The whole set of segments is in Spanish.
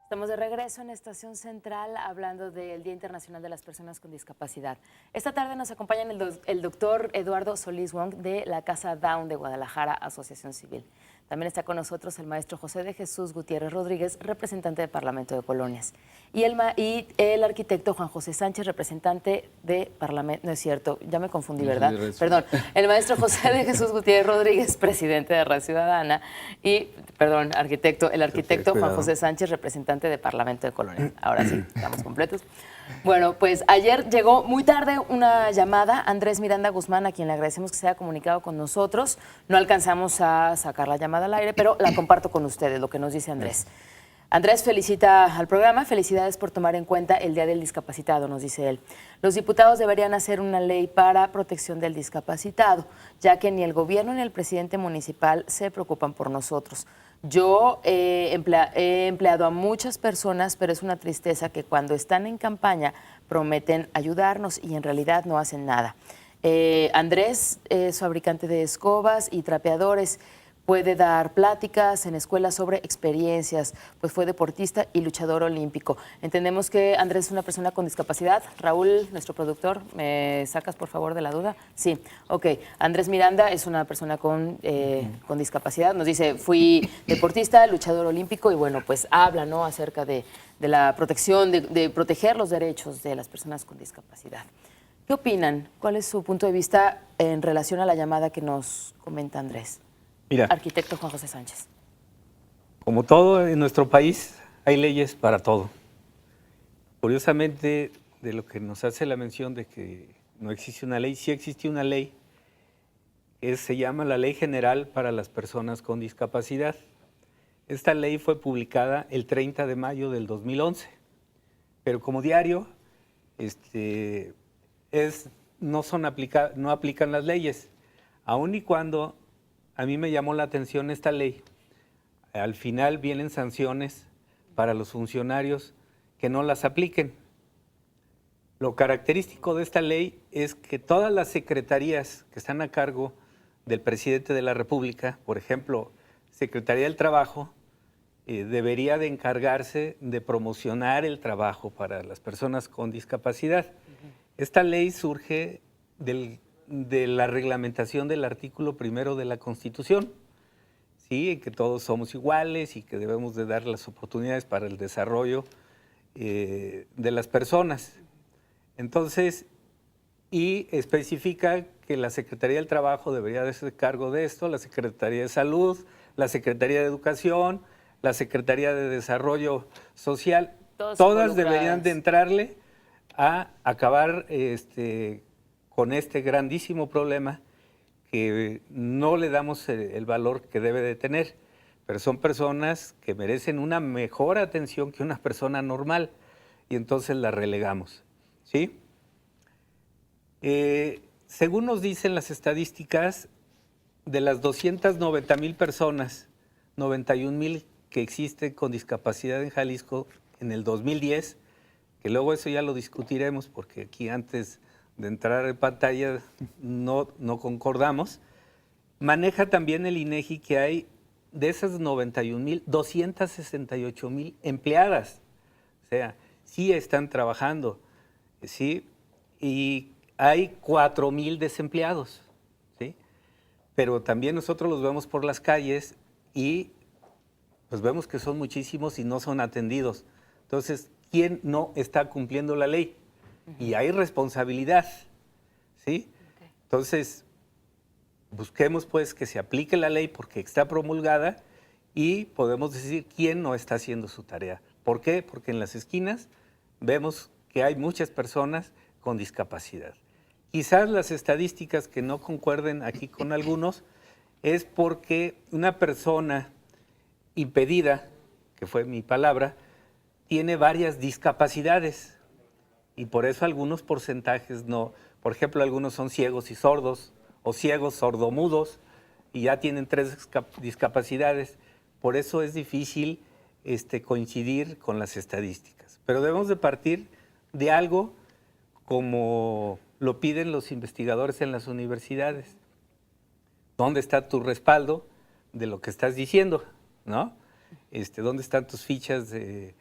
Estamos de regreso en Estación Central hablando del Día Internacional de las Personas con Discapacidad. Esta tarde nos acompaña el doctor Eduardo Solís Wong de la Casa Down de Guadalajara, Asociación Civil. También está con nosotros el maestro José de Jesús Gutiérrez Rodríguez, representante del Parlamento de Colonias. Y el arquitecto Juan José Sánchez, representante de Parlamento. No es cierto, ya me confundí, ¿verdad? Perdón. El maestro José de Jesús Gutiérrez Rodríguez, presidente de Red Ciudadana. Y, perdón, el arquitecto Juan José Sánchez, representante de Parlamento de Colonias. Ahora sí, estamos completos. Bueno, pues ayer llegó muy tarde una llamada, Andrés Miranda Guzmán, a quien le agradecemos que se haya comunicado con nosotros. No alcanzamos a sacar la llamada al aire, pero la comparto con ustedes, lo que nos dice Andrés. Andrés felicita al programa, felicidades por tomar en cuenta el Día del Discapacitado, nos dice él. Los diputados deberían hacer una ley para protección del discapacitado, ya que ni el gobierno ni el presidente municipal se preocupan por nosotros. Yo he empleado a muchas personas, pero es una tristeza que cuando están en campaña prometen ayudarnos y en realidad no hacen nada. Andrés es fabricante de escobas y trapeadores. Puede dar pláticas en escuelas sobre experiencias, pues fue deportista y luchador olímpico. Entendemos que Andrés es una persona con discapacidad. Raúl, nuestro productor, ¿me sacas por favor de la duda? Sí, ok. Andrés Miranda es una persona con discapacidad. Nos dice, fui deportista, luchador olímpico y bueno, pues habla, ¿no?, acerca de la protección, de proteger los derechos de las personas con discapacidad. ¿Qué opinan? ¿Cuál es su punto de vista en relación a la llamada que nos comenta Andrés? Mira, arquitecto Juan José Sánchez. Como todo en nuestro país, hay leyes para todo. Curiosamente, de lo que nos hace la mención de que no existe una ley, sí existe una ley, se llama la Ley General para las Personas con Discapacidad. Esta ley fue publicada el 30 de mayo del 2011, pero como diario no aplican las leyes, aun y cuando a mí me llamó la atención esta ley. Al final vienen sanciones para los funcionarios que no las apliquen. Lo característico de esta ley es que todas las secretarías que están a cargo del presidente de la República, por ejemplo, Secretaría del Trabajo, debería de encargarse de promocionar el trabajo para las personas con discapacidad. Esta ley surge de la reglamentación del artículo 1 de la Constitución, ¿sí?, en que todos somos iguales y que debemos de dar las oportunidades para el desarrollo de las personas. Entonces, y especifica que la Secretaría del Trabajo debería de hacerse cargo de esto, la Secretaría de Salud, la Secretaría de Educación, la Secretaría de Desarrollo Social, todas deberían de entrarle a acabar con este grandísimo problema que no le damos el valor que debe de tener, pero son personas que merecen una mejor atención que una persona normal y entonces las relegamos, ¿sí? Según nos dicen las estadísticas, de las 290,000 personas, 91,000 que existen con discapacidad en Jalisco en el 2010, que luego eso ya lo discutiremos porque aquí antes de entrar en pantalla no concordamos, maneja también el INEGI que hay de esas 91,000, 268,000 empleadas. O sea, sí están trabajando, ¿sí? Y hay 4,000 desempleados, ¿sí? Pero también nosotros los vemos por las calles y pues vemos que son muchísimos y no son atendidos. Entonces, ¿quién no está cumpliendo la ley? Y hay responsabilidad, ¿sí? Okay. Entonces, busquemos pues que se aplique la ley porque está promulgada y podemos decir quién no está haciendo su tarea. ¿Por qué? Porque en las esquinas vemos que hay muchas personas con discapacidad. Quizás las estadísticas que no concuerden aquí con algunos es porque una persona impedida, que fue mi palabra, tiene varias discapacidades. Y por eso algunos porcentajes no. Por ejemplo, algunos son ciegos y sordos, o ciegos sordomudos, y ya tienen 3 discapacidades. Por eso es difícil coincidir con las estadísticas. Pero debemos de partir de algo como lo piden los investigadores en las universidades. ¿Dónde está tu respaldo de lo que estás diciendo? ¿No? ¿Dónde están tus fichas de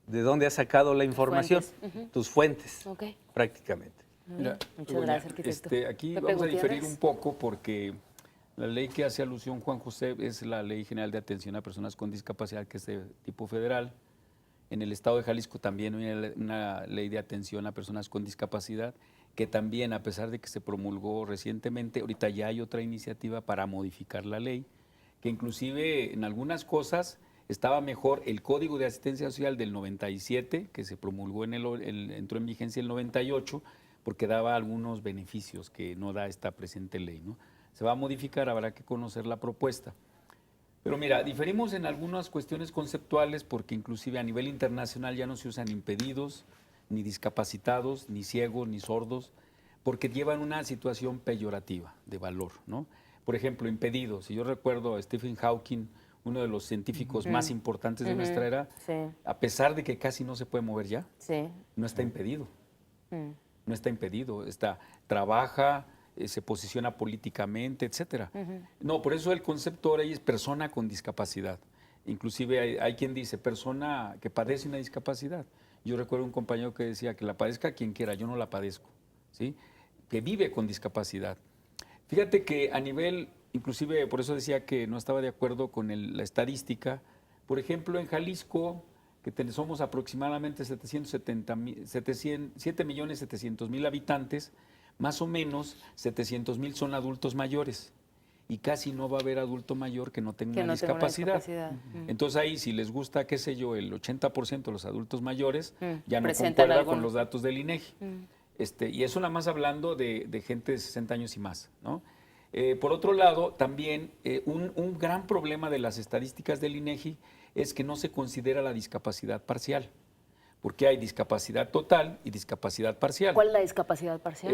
de dónde has sacado la información, Fuentes. tus fuentes, Ok. prácticamente. Mira, Muchas Begoña, gracias, arquitecto. aquí Pepe vamos a diferir Gutiérrez. un poco porque la ley que hace alusión Juan José es la Ley General de Atención a Personas con Discapacidad, que es de tipo federal. En el estado de Jalisco también hay una ley de atención a personas con discapacidad, que también, a pesar de que se promulgó recientemente, ahorita ya hay otra iniciativa para modificar la ley, que inclusive en algunas cosas estaba mejor el Código de Asistencia Social del 97, que se promulgó entró en vigencia el 98, porque daba algunos beneficios que no da esta presente ley, ¿no? Se va a modificar, habrá que conocer la propuesta. Pero mira, diferimos en algunas cuestiones conceptuales porque inclusive a nivel internacional ya no se usan impedidos, ni discapacitados, ni ciegos, ni sordos, porque llevan una situación peyorativa de valor, ¿no? Por ejemplo, impedidos. Si yo recuerdo a Stephen Hawking, uno de los científicos más importantes de nuestra era, Sí. a pesar de que casi no se puede mover ya, Sí. no está impedido. Mm. No está impedido, trabaja, se posiciona políticamente, etcétera. No, por eso el concepto ahora es persona con discapacidad. Inclusive hay quien dice persona que padece una discapacidad. Yo recuerdo un compañero que decía que la padezca quien quiera, yo no la padezco, ¿sí? Que vive con discapacidad. Fíjate que a nivel, inclusive por eso decía que no estaba de acuerdo con la estadística. Por ejemplo, en Jalisco, que somos aproximadamente 7.700.000 habitantes, más o menos 700.000 son adultos mayores y casi no va a haber adulto mayor que no tenga Que una no tenga una discapacidad. discapacidad. Entonces ahí, si les gusta, qué sé yo, el 80% de los adultos mayores ya no Presentan concuerda con algún- los datos del INEGI. Y eso nada más hablando de gente de 60 años y más, ¿no? Por otro lado, también un gran problema de las estadísticas del INEGI es que no se considera la discapacidad parcial, porque hay discapacidad total y discapacidad parcial. ¿Cuál es la discapacidad parcial?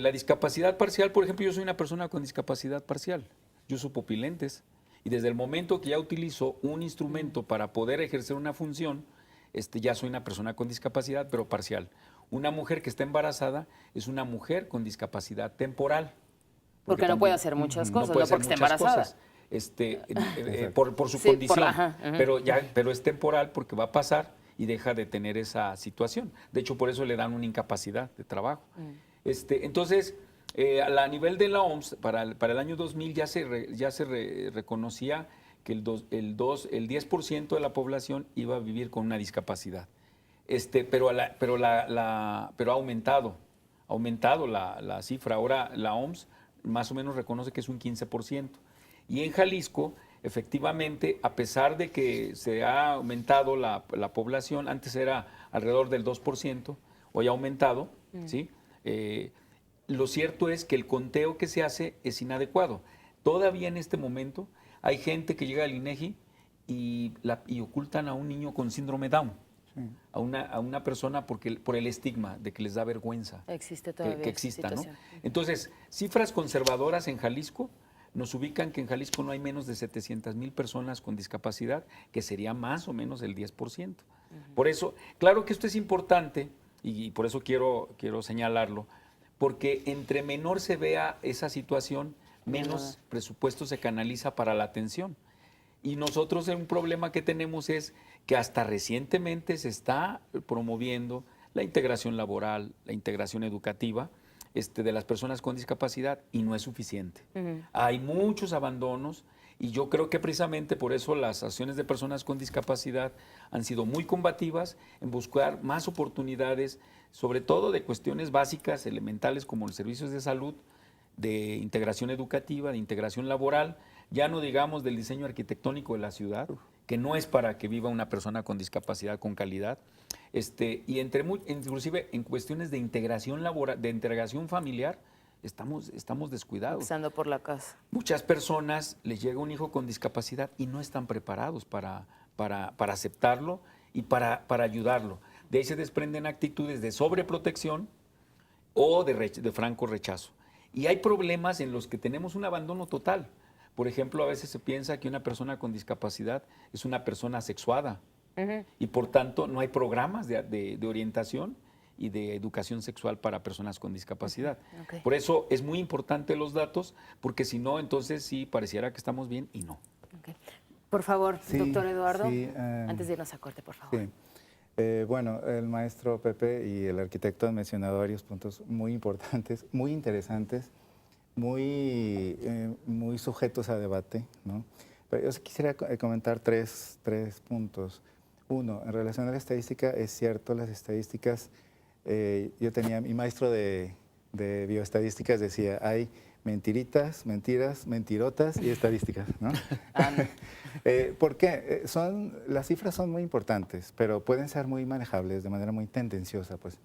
La discapacidad parcial, por ejemplo, yo soy una persona con discapacidad parcial, yo uso pupilentes, y desde el momento que ya utilizo un instrumento para poder ejercer una función, ya soy una persona con discapacidad, pero parcial. Una mujer que está embarazada es una mujer con discapacidad temporal. Porque no también puede hacer muchas cosas, no puede hacer porque esté muchas embarazada. cosas, por su Sí, condición, ajá, ujú. pero es temporal porque va a pasar y deja de tener esa situación. De hecho, por eso le dan una incapacidad de trabajo. Entonces, a nivel de la OMS, para el año 2000 ya se reconocía que el 10% de la población iba a vivir con una discapacidad. Pero ha aumentado la cifra. Ahora la OMS más o menos reconoce que es un 15%. Y en Jalisco, efectivamente, a pesar de que se ha aumentado la población, antes era alrededor del 2%, hoy ha aumentado, ¿sí? Lo cierto es que el conteo que se hace es inadecuado. Todavía en este momento hay gente que llega al INEGI y ocultan a un niño con síndrome Down. Sí. A una persona por el estigma de que les da vergüenza Existe todavía que esa exista, ¿no? situación. Entonces, cifras conservadoras en Jalisco nos ubican que en Jalisco no hay menos de 700,000 personas con discapacidad, que sería más o menos el 10%. Por eso, claro que esto es importante y por eso quiero señalarlo, porque entre menor se vea esa situación, menos presupuesto se canaliza para la atención. Y nosotros un problema que tenemos es que hasta recientemente se está promoviendo la integración laboral, la integración educativa de las personas con discapacidad y no es suficiente. Hay muchos abandonos y yo creo que precisamente por eso las asociaciones de personas con discapacidad han sido muy combativas en buscar más oportunidades, sobre todo de cuestiones básicas, elementales como los servicios de salud, de integración educativa, de integración laboral, ya no digamos del diseño arquitectónico de la ciudad, que no es para que viva una persona con discapacidad con calidad, y inclusive en cuestiones de integración laboral, de integración familiar, estamos descuidados. Empezando por la casa. Muchas personas les llega un hijo con discapacidad y no están preparados para aceptarlo y para ayudarlo. De ahí se desprenden actitudes de sobreprotección o de franco rechazo. Y hay problemas en los que tenemos un abandono total. Por ejemplo, a veces se piensa que una persona con discapacidad es una persona asexuada y por tanto no hay programas de orientación y de educación sexual para personas con discapacidad. Okay. Por eso es muy importante los datos, porque si no, entonces sí pareciera que estamos bien y no. Okay. Por favor, Sí, doctor Eduardo, sí, antes de irnos a corte, por favor. Sí. Bueno, el maestro Pepe y el arquitecto han mencionado varios puntos muy importantes, muy interesantes, muy sujetos a debate, ¿no? Pero yo sí quisiera comentar tres puntos. Uno, en relación a la estadística, es cierto, las estadísticas, yo tenía, mi maestro de bioestadísticas decía, hay mentiritas, mentiras, mentirotas y estadísticas, ¿no? ¿Por qué? Las cifras son muy importantes, pero pueden ser muy manejables de manera muy tendenciosa, pues.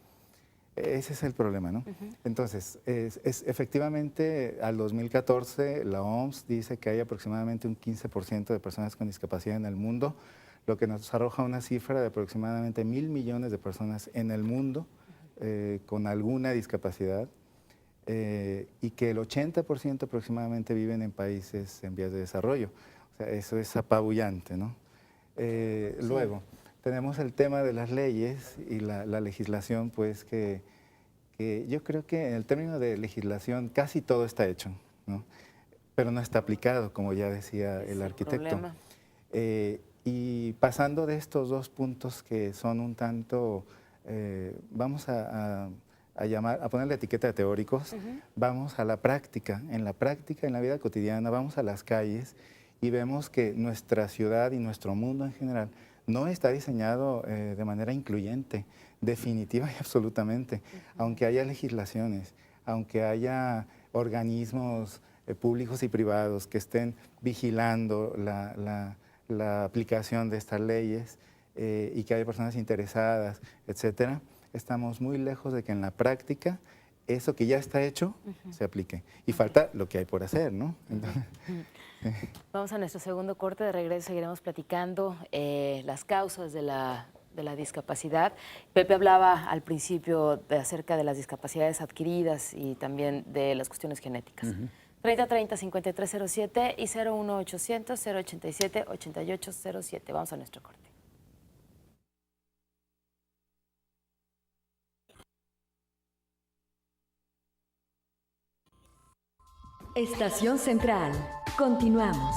Ese es el problema, ¿no? Entonces, efectivamente, al 2014, la OMS dice que hay aproximadamente un 15% de personas con discapacidad en el mundo, lo que nos arroja una cifra de aproximadamente 1.000 millones de personas en el mundo con alguna discapacidad. Y que el 80% aproximadamente viven en países en vías de desarrollo. O sea, eso es apabullante, ¿no? Sí. Luego, tenemos el tema de las leyes y la legislación, pues que yo creo que en el término de legislación casi todo está hecho, ¿no? Pero no está aplicado, como ya decía el arquitecto. Y pasando de estos dos puntos que son un tanto, vamos a poner la etiqueta de teóricos, vamos a la práctica. En la práctica, en la vida cotidiana, vamos a las calles y vemos que nuestra ciudad y nuestro mundo en general no está diseñado de manera incluyente, definitiva y absolutamente. Aunque haya legislaciones, aunque haya organismos públicos y privados que estén vigilando la aplicación de estas leyes y que haya personas interesadas, etcétera, estamos muy lejos de que en la práctica eso que ya está hecho se aplique. Y falta lo que hay por hacer, ¿no? Entonces, Vamos a nuestro segundo corte. De regreso seguiremos platicando las causas de la discapacidad. Pepe hablaba al principio acerca de las discapacidades adquiridas y también de las cuestiones genéticas. 3030-5307 y 01800-087-8807. Vamos a nuestro corte. Estación Central. Continuamos.